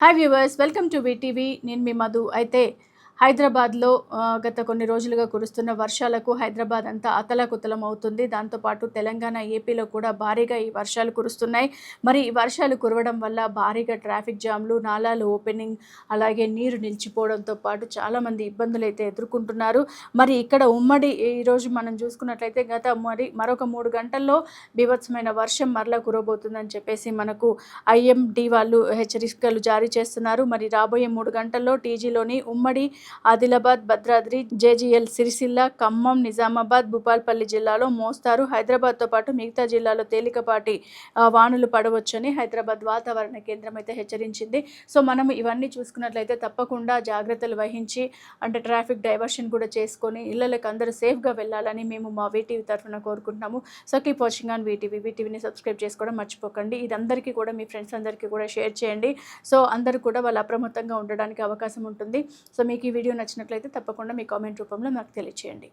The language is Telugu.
Hi viewers, welcome to VTV. నేను మీ మధు. అయితే హైదరాబాద్లో గత కొన్ని రోజులుగా కురుస్తున్న వర్షాలకు హైదరాబాద్ అంతా అతలాకుతలం అవుతుంది. దాంతోపాటు తెలంగాణ, ఏపీలో కూడా భారీగా ఈ వర్షాలు కురుస్తున్నాయి. మరి ఈ వర్షాలు కురవడం వల్ల భారీగా ట్రాఫిక్ జామ్లు, నాలాలు ఓపెనింగ్, అలాగే నీరు నిలిచిపోవడంతో పాటు చాలామంది ఇబ్బందులు అయితే ఎదుర్కొంటున్నారు. మరి ఇక్కడ ఉమ్మడి ఈరోజు మనం చూసుకున్నట్లయితే మరొక 3 గంటల్లో బీభత్సమైన వర్షం మరలా కురవబోతుందని చెప్పేసి మనకు ఐఎండీ వాళ్ళు హెచ్చరికలు జారీ చేస్తున్నారు. మరి రాబోయే 3 గంటల్లో టీజీలోని ఉమ్మడి ఆదిలాబాద్, భద్రాద్రి, జేజీఎల్, సిరిసిల్ల, ఖమ్మం, నిజామాబాద్, భూపాల్పల్లి జిల్లాలో మోస్తారు, హైదరాబాద్తో పాటు మిగతా జిల్లాలో తేలికపాటి వానలు పడవచ్చని హైదరాబాద్ వాతావరణ కేంద్రం అయితే హెచ్చరించింది. సో మనం ఇవన్నీ చూసుకున్నట్లయితే తప్పకుండా జాగ్రత్తలు వహించి, అంటే ట్రాఫిక్ డైవర్షన్ కూడా చేసుకొని ఇళ్ళకి అందరూ సేఫ్గా వెళ్ళాలని మేము మా వీటీవీ తరఫున కోరుకుంటున్నాము. So keep watching on VTV. వీటీవీని సబ్స్క్రైబ్ చేసుకోవడం మర్చిపోకండి. ఇది అందరికీ కూడా, మీ ఫ్రెండ్స్ అందరికీ కూడా షేర్ చేయండి. సో అందరూ కూడా వాళ్ళు అప్రమత్తంగా ఉండడానికి అవకాశం ఉంటుంది. సో మీకు ఈ వీడియో నచ్చినట్లయితే తప్పకుండా మీ కామెంట్ రూపంలో నాకు తెలియచేయండి.